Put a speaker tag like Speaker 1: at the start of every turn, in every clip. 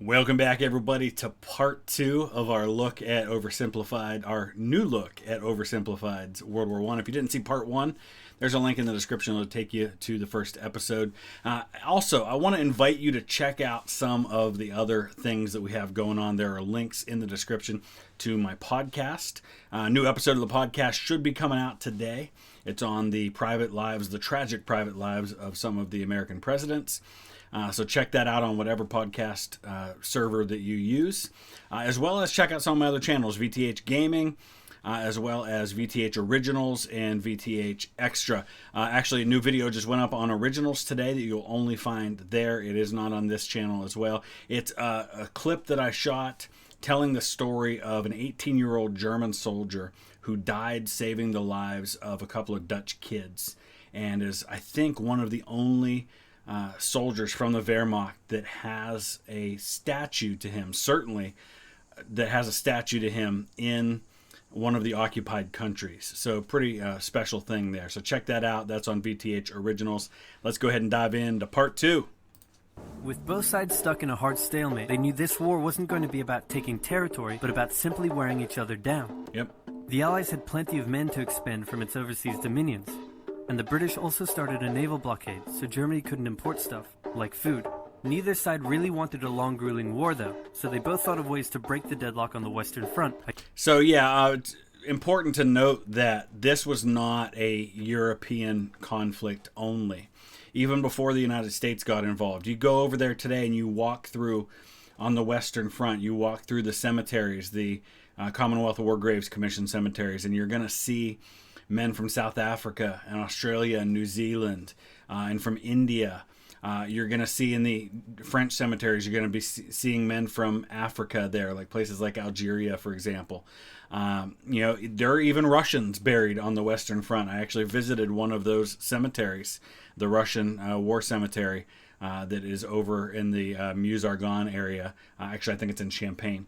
Speaker 1: Welcome back, everybody, to part 2 of our look at Oversimplified, our new look at Oversimplified's World War I. If you didn't see part 1, there's a link in the description that'll take you to the first episode. Also, I want to invite you to check out some of the other things that we have going on. There are links in the description to my podcast. A new episode of the podcast should be coming out today. It's on the tragic private lives of some of the American presidents. So check that out on whatever podcast server that you use, as well as check out some of my other channels, VTH Gaming, as well as VTH Originals and VTH Extra. Actually, a new video just went up on Originals today that you'll only find there. It is not on this channel as well. It's a clip that I shot telling the story of an 18-year-old German soldier who died saving the lives of a couple of Dutch kids, and is, I think, one of the only soldiers from the Wehrmacht that has a statue to him, certainly that has a statue to him in one of the occupied countries. So pretty special thing there. So check that out. That's on VTH Originals. Let's go ahead and dive into part 2.
Speaker 2: With both sides stuck in a hard stalemate, they knew this war wasn't going to be about taking territory, but about simply wearing each other down.
Speaker 1: Yep.
Speaker 2: The Allies had plenty of men to expend from its overseas dominions. And the British also started a naval blockade, so Germany couldn't import stuff, like food. Neither side really wanted a long, grueling war, though, so they both thought of ways to break the deadlock on the Western Front.
Speaker 1: So, it's important to note that this was not a European conflict only. Even before the United States got involved. You go over there today and you walk through, on the Western Front, you walk through the cemeteries, the Commonwealth War Graves Commission cemeteries, and you're going to see men from South Africa and Australia and New Zealand and from India. You're going to see in the French cemeteries, you're going to be seeing men from Africa there, like places like Algeria, for example. There are even Russians buried on the Western Front. I actually visited one of those cemeteries, the Russian war cemetery that is over in the Meuse-Argonne area. Actually, I think it's in Champagne.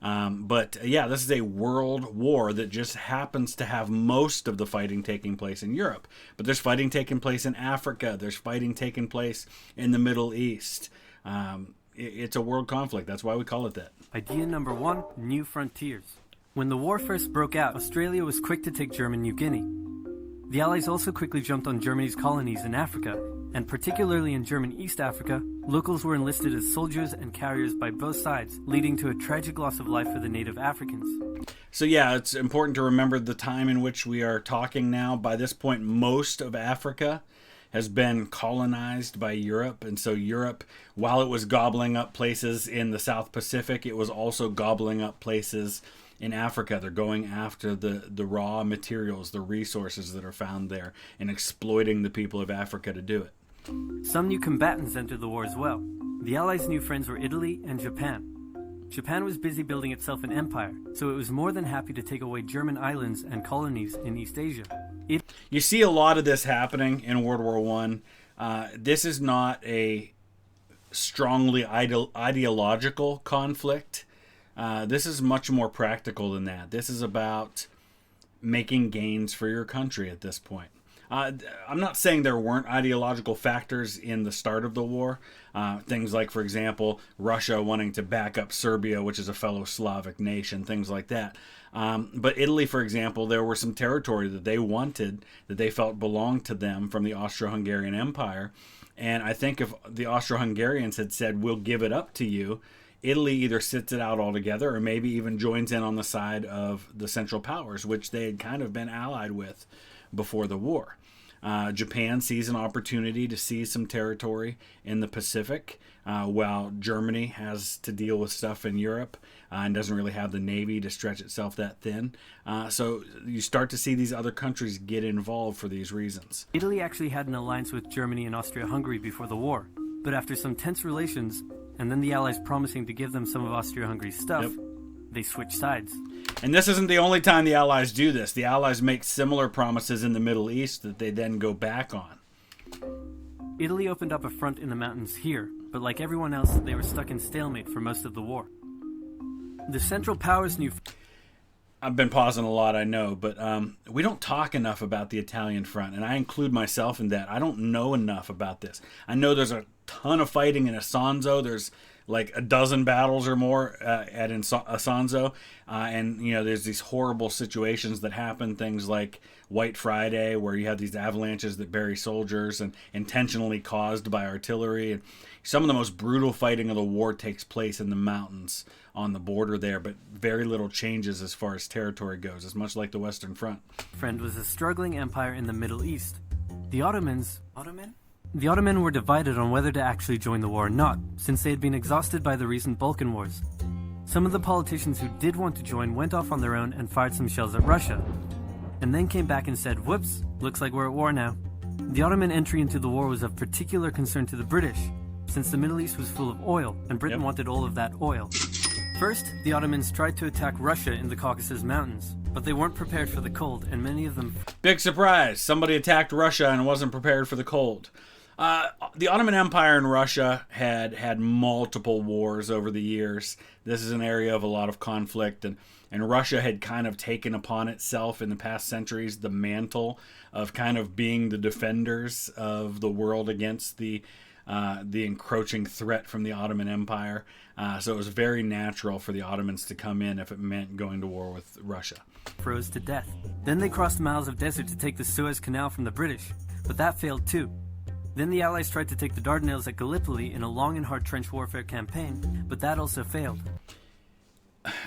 Speaker 1: This is a world war that just happens to have most of the fighting taking place in Europe. But there's fighting taking place in Africa. There's fighting taking place in the Middle East. It's a world conflict. That's why we call it that.
Speaker 2: Idea number 1, new frontiers. When the war first broke out, Australia was quick to take German New Guinea. The Allies also quickly jumped on Germany's colonies in Africa, and particularly in German East Africa, locals were enlisted as soldiers and carriers by both sides, leading to a tragic loss of life for the native Africans.
Speaker 1: So it's important to remember the time in which we are talking now. By this point, most of Africa has been colonized by Europe, and so Europe, while it was gobbling up places in the South Pacific, it was also gobbling up places in Africa. They're going after the raw materials, the resources that are found there, and exploiting the people of Africa to do it.
Speaker 2: Some new combatants entered the war as well. The Allies' new friends were Italy and Japan. Japan was busy building itself an empire, so it was more than happy to take away German islands and colonies in East Asia.
Speaker 1: You see a lot of this happening in World War I. This is not a strongly ideological conflict. This is much more practical than that. This is about making gains for your country at this point. I'm not saying there weren't ideological factors in the start of the war. Things like, for example, Russia wanting to back up Serbia, which is a fellow Slavic nation, things like that. But Italy, for example, there were some territory that they wanted, that they felt belonged to them from the Austro-Hungarian Empire. And I think if the Austro-Hungarians had said, we'll give it up to you, Italy either sits it out altogether or maybe even joins in on the side of the Central Powers, which they had kind of been allied with before the war. Japan sees an opportunity to seize some territory in the Pacific, while Germany has to deal with stuff in Europe and doesn't really have the Navy to stretch itself that thin. So you start to see these other countries get involved for these reasons.
Speaker 2: Italy actually had an alliance with Germany and Austria-Hungary before the war, but after some tense relations, and then the Allies promising to give them some of Austria-Hungary's stuff, they switched sides.
Speaker 1: And this isn't the only time the Allies do this. The Allies make similar promises in the Middle East that they then go back on.
Speaker 2: Italy opened up a front in the mountains here, but like everyone else, they were stuck in stalemate for most of the war. The Central Powers knew...
Speaker 1: I've been pausing a lot, I know, but we don't talk enough about the Italian front, and I include myself in that. I don't know enough about this. I know there's a ton of fighting in Isonzo. There's like a dozen battles or more at Isonzo. And, there's these horrible situations that happen, things like White Friday, where you have these avalanches that bury soldiers and intentionally caused by artillery. And some of the most brutal fighting of the war takes place in the mountains on the border there, but very little changes as far as territory goes. It's much like the Western Front.
Speaker 2: Friend was a struggling empire in the Middle East. The Ottoman were divided on whether to actually join the war or not, since they had been exhausted by the recent Balkan Wars. Some of the politicians who did want to join went off on their own and fired some shells at Russia, and then came back and said, "Whoops, looks like we're at war now." The Ottoman entry into the war was of particular concern to the British, since the Middle East was full of oil, and Britain wanted all of that oil. First, the Ottomans tried to attack Russia in the Caucasus Mountains, but they weren't prepared for the cold, and many of them...
Speaker 1: Big surprise! Somebody attacked Russia and wasn't prepared for the cold. The Ottoman Empire in Russia had multiple wars over the years. This is an area of a lot of conflict, and Russia had kind of taken upon itself in the past centuries the mantle of kind of being the defenders of the world against the encroaching threat from the Ottoman Empire. So it was very natural for the Ottomans to come in if it meant going to war with Russia.
Speaker 2: Froze to death. Then they crossed miles of desert to take the Suez Canal from the British, but that failed too. Then the Allies tried to take the Dardanelles at Gallipoli in a long and hard trench warfare campaign, but that also failed.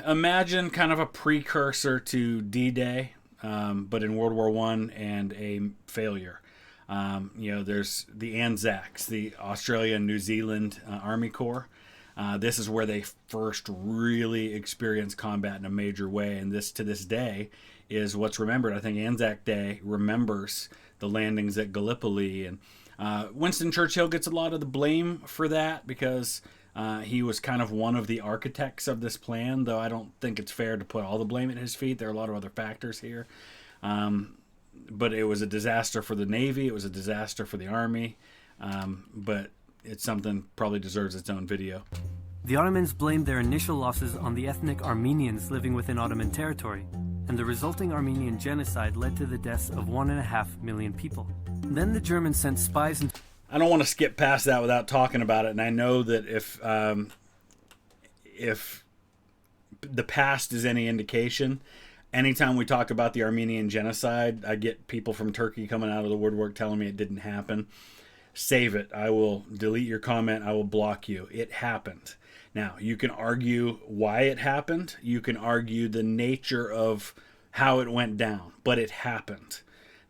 Speaker 1: Imagine kind of a precursor to D-Day, but in World War I and a failure. There's the Anzacs, the Australia and New Zealand Army Corps. This is where they first really experienced combat in a major way, and this to this day is what's remembered. I think Anzac Day remembers the landings at Gallipoli, and Winston Churchill gets a lot of the blame for that because he was kind of one of the architects of this plan, though I don't think it's fair to put all the blame at his feet. There are a lot of other factors here. But it was a disaster for the Navy. It was a disaster for the Army. But it's something probably deserves its own video.
Speaker 2: The Ottomans blamed their initial losses on the ethnic Armenians living within Ottoman territory, and the resulting Armenian genocide led to the deaths of 1.5 million people. Then the Germans sent spies and...
Speaker 1: I don't want to skip past that without talking about it, and I know that if the past is any indication, anytime we talk about the Armenian genocide, I get people from Turkey coming out of the woodwork telling me it didn't happen. Save it. I will delete your comment. I will block you. It happened. Now, you can argue why it happened. You can argue the nature of how it went down, but it happened.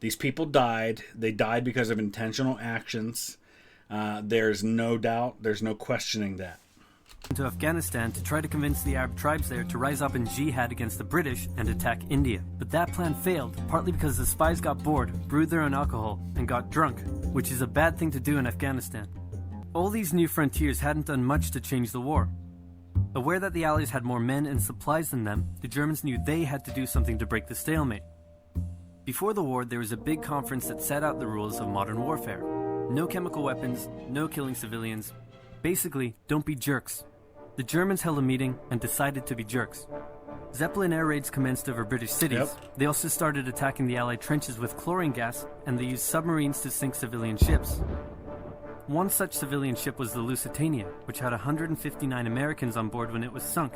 Speaker 1: These people died. They died because of intentional actions. There's no doubt. There's no questioning that.
Speaker 2: To Afghanistan to try to convince the Arab tribes there to rise up in jihad against the British and attack India. But that plan failed, partly because the spies got bored, brewed their own alcohol, and got drunk, which is a bad thing to do in Afghanistan. All these new frontiers hadn't done much to change the war. Aware that the Allies had more men and supplies than them, the Germans knew they had to do something to break the stalemate. Before the war, there was a big conference that set out the rules of modern warfare. No chemical weapons, no killing civilians. Basically, don't be jerks. The Germans held a meeting and decided to be jerks. Zeppelin air raids commenced over British cities.
Speaker 1: Yep.
Speaker 2: They also started attacking the Allied trenches with chlorine gas, and they used submarines to sink civilian ships. One such civilian ship was the Lusitania, which had 159 Americans on board when it was sunk.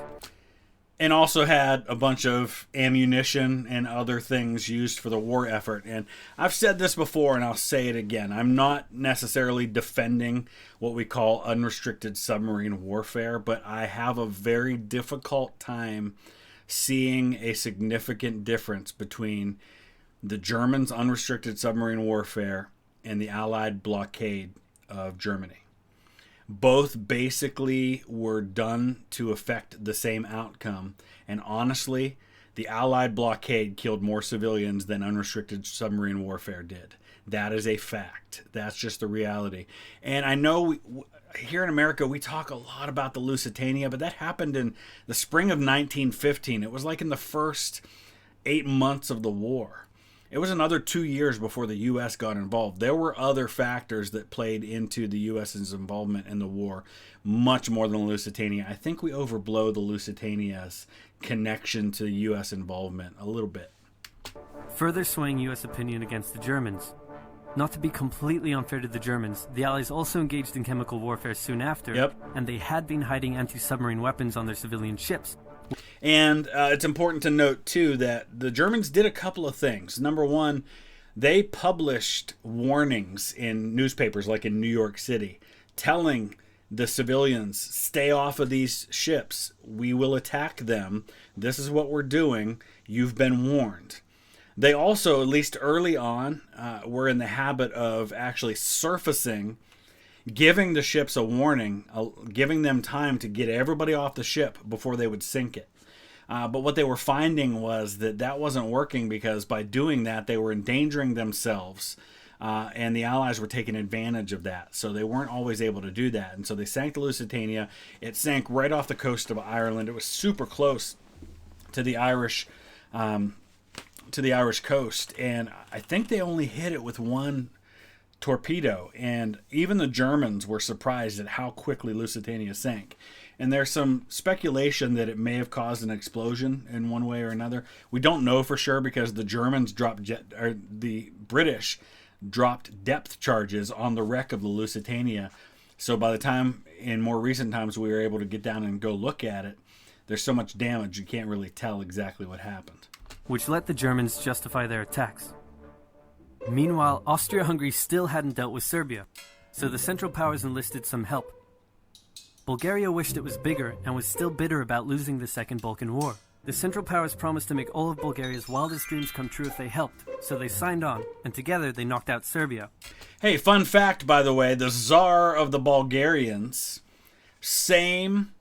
Speaker 1: And also had a bunch of ammunition and other things used for the war effort. And I've said this before, and I'll say it again. I'm not necessarily defending what we call unrestricted submarine warfare, but I have a very difficult time seeing a significant difference between the Germans' unrestricted submarine warfare and the Allied blockade of Germany. Both basically were done to affect the same outcome. And honestly, the Allied blockade killed more civilians than unrestricted submarine warfare did. That is a fact. That's just the reality. And I know here in America, we talk a lot about the Lusitania, but that happened in the spring of 1915. It was like in the first 8 months of the war. It was another 2 years before the U.S. got involved. There were other factors that played into the U.S.'s involvement in the war, much more than the Lusitania. I think we overblow the Lusitania's connection to U.S. involvement a little bit.
Speaker 2: Further swaying U.S. opinion against the Germans. Not to be completely unfair to the Germans, the Allies also engaged in chemical warfare soon after, and they had been hiding anti-submarine weapons on their civilian ships.
Speaker 1: And it's important to note, too, that the Germans did a couple of things. Number one, they published warnings in newspapers like in New York City, telling the civilians, stay off of these ships. We will attack them. This is what we're doing. You've been warned. They also, at least early on, were in the habit of actually surfacing, giving the ships a warning, giving them time to get everybody off the ship before they would sink it. But what they were finding was that wasn't working, because by doing that, they were endangering themselves. And the Allies were taking advantage of that. So they weren't always able to do that. And so they sank the Lusitania. It sank right off the coast of Ireland. It was super close to the Irish coast. And I think they only hit it with one torpedo. And even the Germans were surprised at how quickly Lusitania sank. And there's some speculation that it may have caused an explosion in one way or another. We don't know for sure, because the British dropped depth charges on the wreck of the Lusitania. So by the time, in more recent times, we were able to get down and go look at it, there's so much damage you can't really tell exactly what happened.
Speaker 2: Which let the Germans justify their attacks. Meanwhile, Austria-Hungary still hadn't dealt with Serbia, so the Central Powers enlisted some help. Bulgaria wished it was bigger and was still bitter about losing the Second Balkan War. The Central Powers promised to make all of Bulgaria's wildest dreams come true if they helped, so they signed on, and together they knocked out Serbia.
Speaker 1: Hey, fun fact, by the way, the Tsar of the Bulgarians, same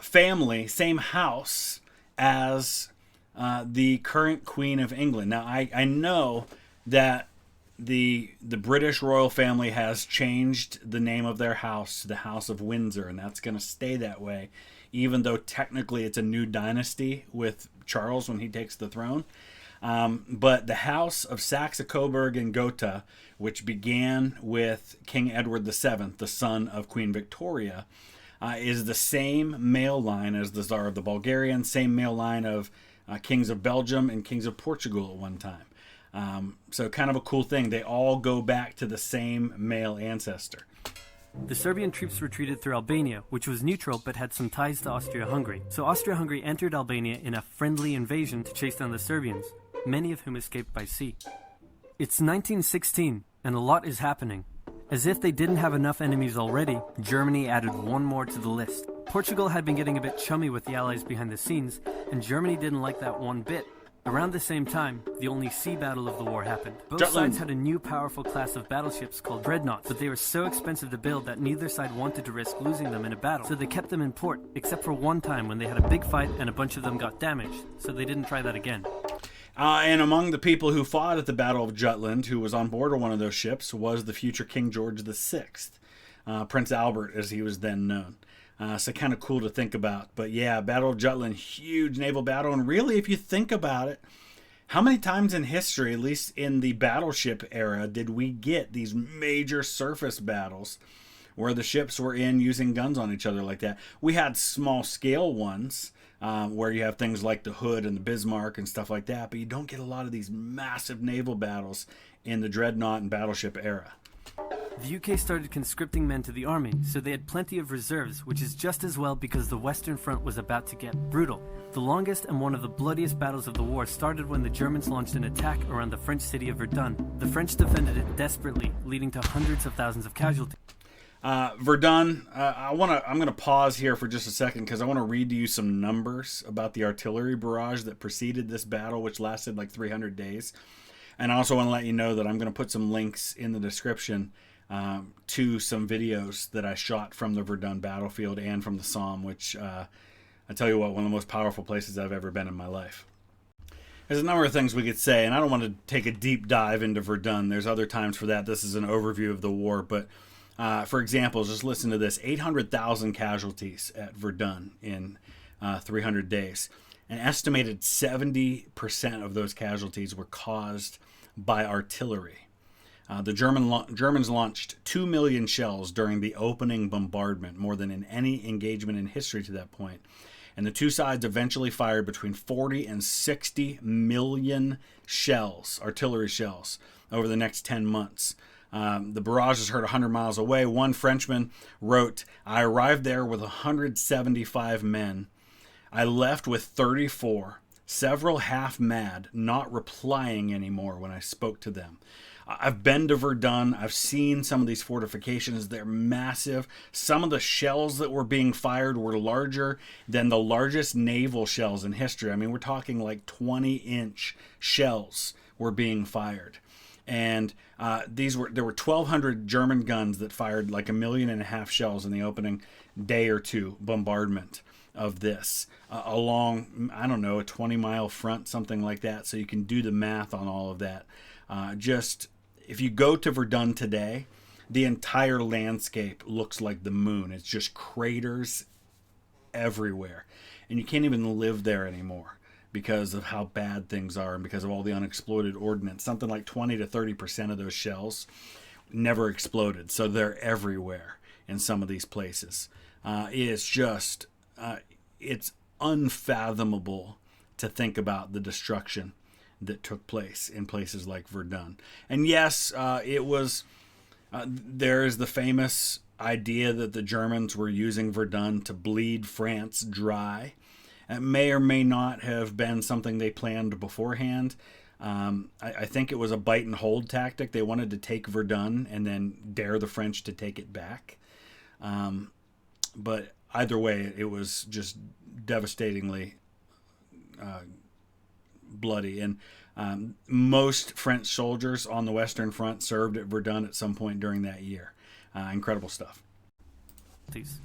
Speaker 1: family, same house as the current Queen of England. Now, I know that the British royal family has changed the name of their house to the House of Windsor, and that's going to stay that way, even though technically it's a new dynasty with Charles when he takes the throne. But the House of Saxe-Coburg and Gotha, which began with King Edward VII, the son of Queen Victoria, is the same male line as the Tsar of the Bulgarians, same male line of kings of Belgium and kings of Portugal at one time. So kind of a cool thing. They all go back to the same male ancestor.
Speaker 2: The Serbian troops retreated through Albania, which was neutral but had some ties to Austria-Hungary. So Austria-Hungary entered Albania in a friendly invasion to chase down the Serbians, many of whom escaped by sea. It's 1916, and a lot is happening. As if they didn't have enough enemies already, Germany added one more to the list. Portugal had been getting a bit chummy with the Allies behind the scenes, and Germany didn't like that one bit. Around the same time, the only sea battle of the war happened. Both sides had a new powerful class of battleships called dreadnoughts, but they were so expensive to build that neither side wanted to risk losing them in a battle. So they kept them in port, except for one time when they had a big fight and a bunch of them got damaged, so they didn't try that again.
Speaker 1: And among the people who fought at the Battle of Jutland, who was on board of one of those ships, was the future King George VI, Prince Albert as he was then known. So kind of cool to think about. But yeah, Battle of Jutland, huge naval battle. And really, if you think about it, how many times in history, at least in the battleship era, did we get these major surface battles where the ships were in using guns on each other like that? We had small scale ones where you have things like the Hood and the Bismarck and stuff like that, but you don't get a lot of these massive naval battles in the dreadnought and battleship era.
Speaker 2: The UK started conscripting men to the army, so they had plenty of reserves, which is just as well because the Western Front was about to get brutal. The longest and one of the bloodiest battles of the war started when the Germans launched an attack around the French city of Verdun. The French defended it desperately, leading to hundreds of thousands of casualties.
Speaker 1: Verdun, I'm going to pause here for just a second because I want to read to you some numbers about the artillery barrage that preceded this battle, which lasted like 300 days. And I also want to let you know that I'm going to put some links in the description to some videos that I shot from the Verdun battlefield and from the Somme, which I tell you what, one of the most powerful places I've ever been in my life. There's a number of things we could say, and I don't want to take a deep dive into Verdun. There's other times for that. This is an overview of the war, but for example, just listen to this. 800,000 casualties at Verdun in 300 days. An estimated 70% of those casualties were caused by artillery. The Germans launched 2 million shells during the opening bombardment, more than in any engagement in history to that point. And the two sides eventually fired between 40 and 60 million shells, artillery shells, over the next 10 months. The barrage is heard 100 miles away. One Frenchman wrote, "I arrived there with 175 men. I left with 34, several half mad, not replying anymore when I spoke to them. I've been to Verdun. I've seen some of these fortifications. They're massive. Some of the shells that were being fired were larger than the largest naval shells in history. I mean, we're talking like 20-inch shells were being fired. And there were 1,200 German guns that fired like 1.5 million shells in the opening day or two bombardment of this along, I don't know, a 20-mile front, something like that. So you can do the math on all of that. If you go to Verdun today, the entire landscape looks like the moon. It's just craters everywhere. And you can't even live there anymore because of how bad things are and because of all the unexploded ordnance. Something like 20 to 30% of those shells never exploded. So they're everywhere in some of these places. It's unfathomable to think about the destruction that took place in places like Verdun. And yes, there is the famous idea that the Germans were using Verdun to bleed France dry. It may or may not have been something they planned beforehand. I think it was a bite and hold tactic. They wanted to take Verdun and then dare the French to take it back. But either way, it was just devastatingly bloody. And most French soldiers on the Western Front served at Verdun at some point during that year. Incredible stuff.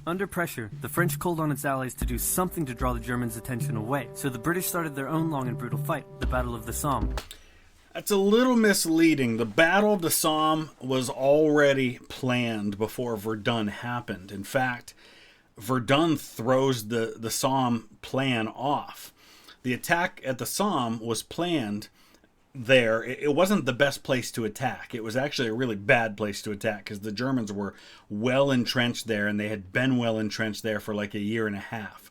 Speaker 2: Under pressure, the French called on its allies to do something to draw the Germans' attention away, so the British started their own long and brutal fight, the Battle of the Somme.
Speaker 1: That's a little misleading. The Battle of the Somme was already planned before Verdun happened. In fact, Verdun throws the Somme plan off. The attack at the Somme was planned there. It wasn't the best place to attack. It was actually a really bad place to attack because the Germans were well entrenched there, and they had been well entrenched there for like a year and a half.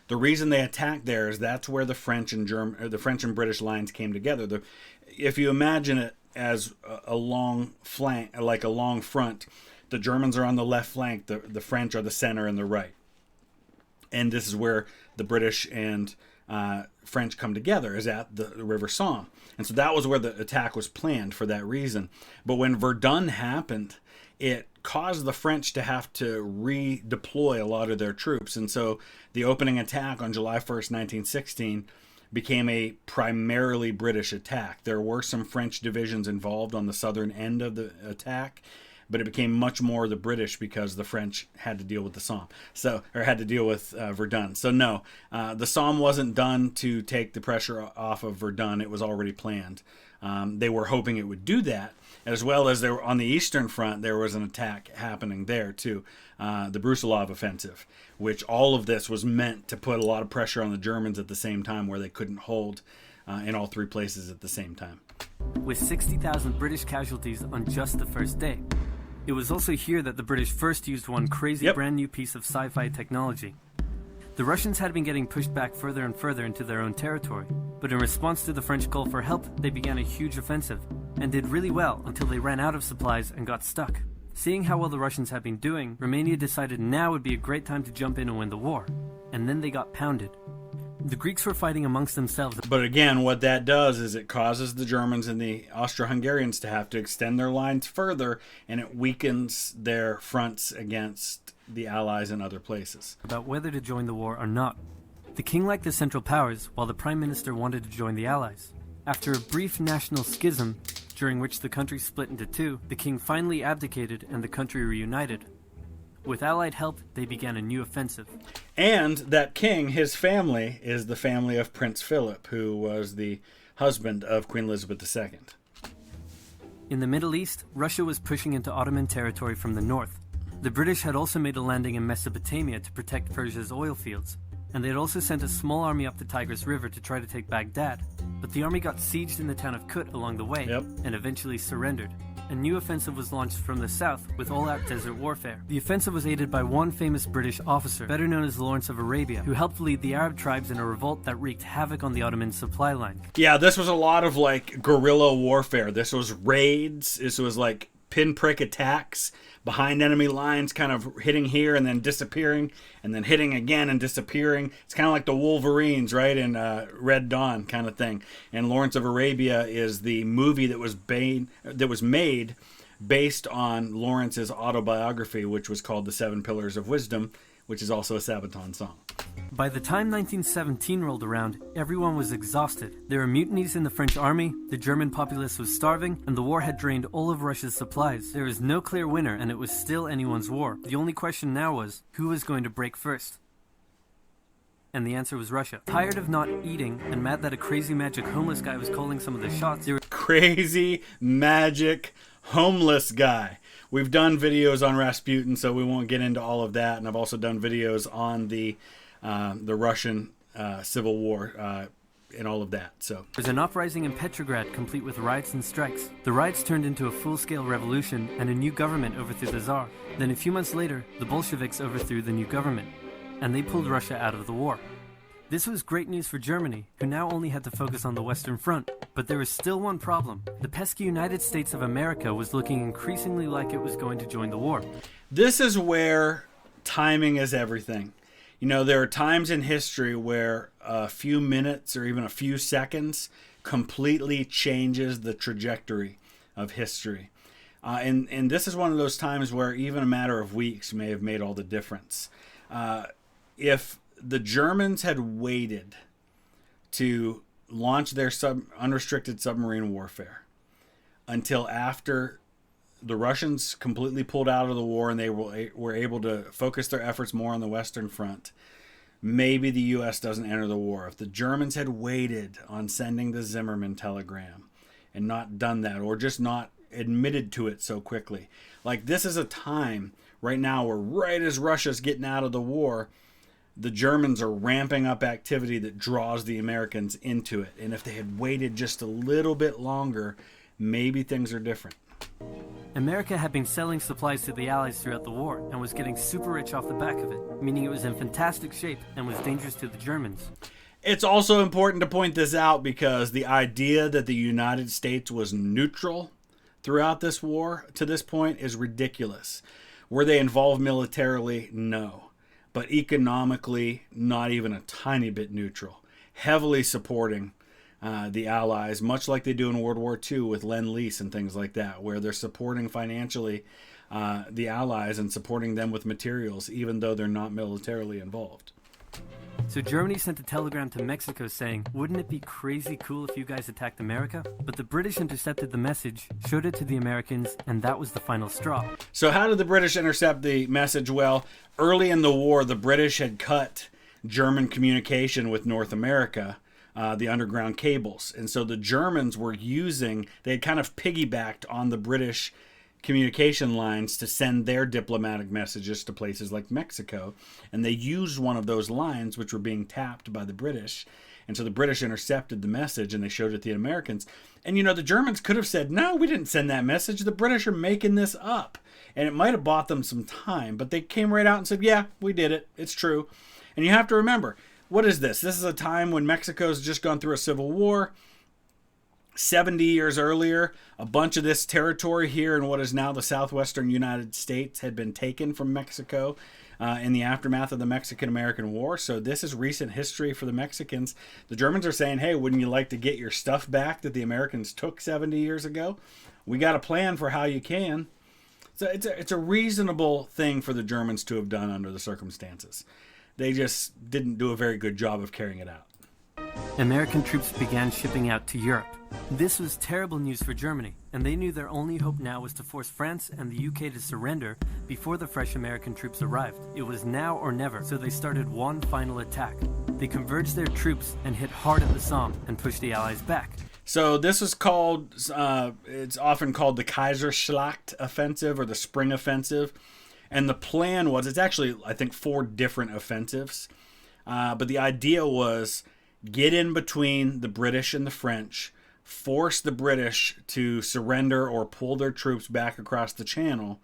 Speaker 1: The reason they attacked there is that's where the French and British lines came together. If you imagine it as a long flank, like a long front, the Germans are on the left flank, the French are the center and the right. And this is where the British and French come together, is at the River Somme. And so that was where the attack was planned for that reason. But when Verdun happened, it caused the French to have to redeploy a lot of their troops. And so the opening attack on July 1st, 1916 became a primarily British attack. There were some French divisions involved on the southern end of the attack, but it became much more the British because the French had to deal with the Somme, had to deal with Verdun. So no, the Somme wasn't done to take the pressure off of Verdun. It was already planned. They were hoping it would do that, as well as there on the Eastern Front, there was an attack happening there too, the Brusilov offensive, which all of this was meant to put a lot of pressure on the Germans at the same time, where they couldn't hold in all three places at the same time.
Speaker 2: With 60,000 British casualties on just the first day. It was also here that the British first used one crazy brand new piece of sci-fi technology. The Russians had been getting pushed back further and further into their own territory, but in response to the French call for help, they began a huge offensive, and did really well until they ran out of supplies and got stuck. Seeing how well the Russians had been doing, Romania decided now would be a great time to jump in and win the war, and then they got pounded. The Greeks were fighting amongst themselves.
Speaker 1: But again, what that does is it causes the Germans and the Austro-Hungarians to have to extend their lines further, and it weakens their fronts against the Allies in other places.
Speaker 2: About whether to join the war or not. The king liked the Central Powers, while the Prime Minister wanted to join the Allies. After a brief national schism, during which the country split into two, the king finally abdicated and the country reunited. With Allied help, they began a new offensive.
Speaker 1: And that king, his family, is the family of Prince Philip, who was the husband of Queen Elizabeth II.
Speaker 2: In the Middle East, Russia was pushing into Ottoman territory from the north. The British had also made a landing in Mesopotamia to protect Persia's oil fields, and they had also sent a small army up the Tigris River to try to take Baghdad. But the army got sieged in the town of Kut along the way, and eventually surrendered. a new offensive was launched from the south with all-out desert warfare. The offensive was aided by one famous British officer, better known as Lawrence of Arabia, who helped lead the Arab tribes in a revolt that wreaked havoc on the Ottoman supply line.
Speaker 1: Yeah, this was a lot of like guerrilla warfare. This was raids. This was like pinprick attacks behind enemy lines, kind of hitting here and then disappearing, and then hitting again and disappearing. It's kind of like the Wolverines, right, in Red Dawn kind of thing. And Lawrence of Arabia is the movie that was made based on Lawrence's autobiography, which was called The Seven Pillars of Wisdom, which is also a Sabaton song.
Speaker 2: By the time 1917 rolled around, everyone was exhausted. There were mutinies in the French army, the German populace was starving, and the war had drained all of Russia's supplies. There was no clear winner, and it was still anyone's war. The only question now was, who was going to break first? And the answer was Russia. Tired of not eating, and mad that a crazy magic homeless guy was calling some of the shots,
Speaker 1: Crazy magic homeless guy. We've done videos on Rasputin, so we won't get into all of that. And I've also done videos on the Russian Civil War and all of that. So
Speaker 2: there's an uprising in Petrograd, complete with riots and strikes. The riots turned into a full-scale revolution, and a new government overthrew the Tsar. Then a few months later, the Bolsheviks overthrew the new government, and they pulled Russia out of the war. This was great news for Germany, who now only had to focus on the Western Front. But there was still one problem. The pesky United States of America was looking increasingly like it was going to join the war.
Speaker 1: This is where timing is everything. You know, there are times in history where a few minutes or even a few seconds completely changes the trajectory of history. And this is one of those times where even a matter of weeks may have made all the difference. If the Germans had waited to launch their unrestricted submarine warfare until after the Russians completely pulled out of the war and they were able to focus their efforts more on the Western Front, maybe the U.S. doesn't enter the war. If the Germans had waited on sending the Zimmerman telegram and not done that, or just not admitted to it so quickly. Like, this is a time right now where right as Russia's getting out of the war, the Germans are ramping up activity that draws the Americans into it. And if they had waited just a little bit longer, maybe things are different.
Speaker 2: America had been selling supplies to the Allies throughout the war and was getting super rich off the back of it, meaning it was in fantastic shape and was dangerous to the Germans.
Speaker 1: It's also important to point this out because the idea that the United States was neutral throughout this war to this point is ridiculous. Were they involved militarily? No. But economically, not even a tiny bit neutral. Heavily supporting the Allies, much like they do in World War II with Lend-Lease and things like that, where they're supporting financially the Allies and supporting them with materials, even though they're not militarily involved.
Speaker 2: So Germany sent a telegram to Mexico saying, wouldn't it be crazy cool if you guys attacked America? But the British intercepted the message, showed it to the Americans, and that was the final straw.
Speaker 1: So how did the British intercept the message? Well, early in the war, the British had cut German communication with North America, the underground cables. And so the Germans were they had kind of piggybacked on the British communication lines to send their diplomatic messages to places like Mexico. And they used one of those lines, which were being tapped by the British. And so the British intercepted the message and they showed it to the Americans. And, you know, the Germans could have said, no, we didn't send that message. The British are making this up. And it might have bought them some time, but they came right out and said, yeah, we did it. It's true. And you have to remember, what is this? This is a time when Mexico's just gone through a civil war. 70 years earlier, a bunch of this territory here in what is now the southwestern United States had been taken from Mexico in the aftermath of the Mexican-American War. So this is recent history for the Mexicans. The Germans are saying, hey, wouldn't you like to get your stuff back that the Americans took 70 years ago? We got a plan for how you can. So it's a reasonable thing for the Germans to have done under the circumstances. They just didn't do a very good job of carrying it out.
Speaker 2: American troops began shipping out to Europe. This was terrible news for Germany, and they knew their only hope now was to force France and the UK to surrender before the fresh American troops arrived. It was now or never, so they started one final attack. They converged their troops and hit hard at the Somme and pushed the Allies back.
Speaker 1: So this was called, it's often called the Kaiserschlacht offensive or the Spring offensive. And the plan was, it's actually, I think, 4 different offensives. But the idea was get in between the British and the French, force the British to surrender or pull their troops back across the Channel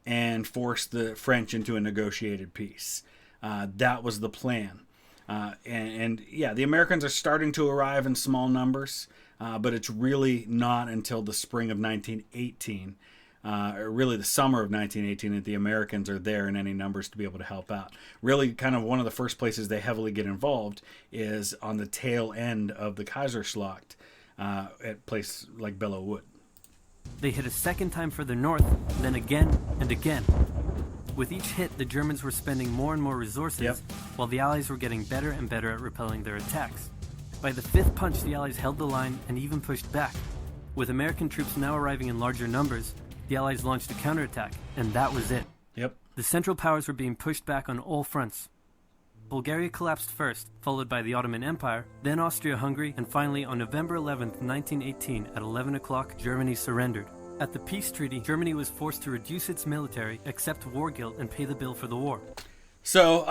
Speaker 1: and force the French into a negotiated peace. That was the plan. And the Americans are starting to arrive in small numbers, but it's really not until the spring of 1918, or really the summer of 1918, that the Americans are there in any numbers to be able to help out. Really, kind of one of the first places they heavily get involved is on the tail end of the Kaiserschlacht at a place like Belleau Wood.
Speaker 2: They hit a second time further north, then again and again. With each hit, the Germans were spending more and more resources, while the Allies were getting better and better at repelling their attacks. By the fifth punch, the Allies held the line and even pushed back. With American troops now arriving in larger numbers, the Allies launched a counterattack, and that was it.
Speaker 1: Yep.
Speaker 2: The Central Powers were being pushed back on all fronts. Bulgaria collapsed first, followed by the Ottoman Empire, then Austria-Hungary, and finally on November 11th, 1918, at 11 o'clock, Germany surrendered. At the peace treaty, Germany was forced to reduce its military, accept war guilt, and pay the bill for the war.
Speaker 1: So,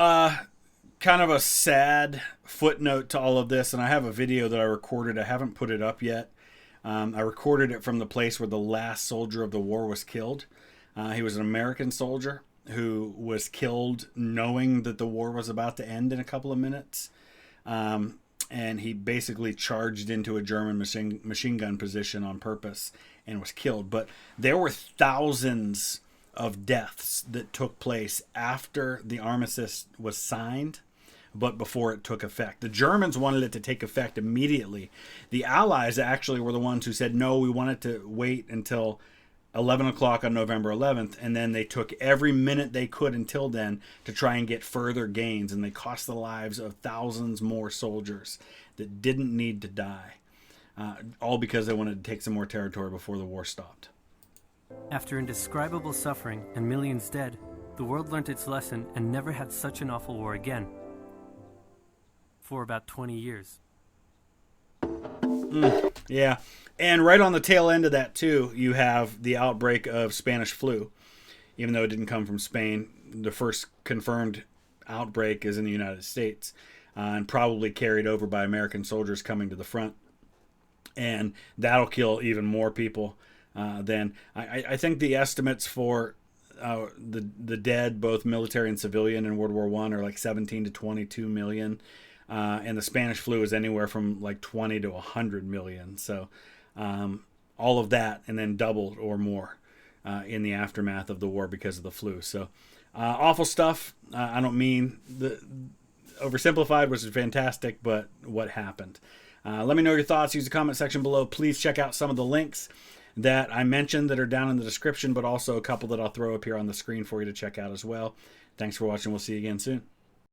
Speaker 1: kind of a sad footnote to all of this, and I have a video that I recorded. I haven't put it up yet. I recorded it from the place where the last soldier of the war was killed. He was an American soldier who was killed knowing that the war was about to end in a couple of minutes. And he basically charged into a German machine gun position on purpose and was killed. But there were thousands of deaths that took place after the armistice was signed, but before it took effect. The Germans wanted it to take effect immediately. The Allies actually were the ones who said, no, we want it to wait until 11 o'clock on November 11th, and then they took every minute they could until then to try and get further gains, and they cost the lives of thousands more soldiers that didn't need to die, all because they wanted to take some more territory before the war stopped.
Speaker 2: After indescribable suffering and millions dead, the world learnt its lesson and never had such an awful war again. For about 20 years.
Speaker 1: Yeah. And right on the tail end of that, too, you have the outbreak of Spanish flu. Even though it didn't come from Spain, the first confirmed outbreak is in the United States, and probably carried over by American soldiers coming to the front. And that'll kill even more people than... I think the estimates for the dead, both military and civilian, in World War I are like 17 to 22 million. And the Spanish flu is anywhere from like 20 to 100 million. So all of that, and then doubled or more in the aftermath of the war because of the flu. So awful stuff. I don't mean the Oversimplified, which is fantastic, but what happened. Let me know your thoughts. Use the comment section below. Please check out some of the links that I mentioned that are down in the description, but also a couple that I'll throw up here on the screen for you to check out as well. Thanks for watching. We'll see you again soon.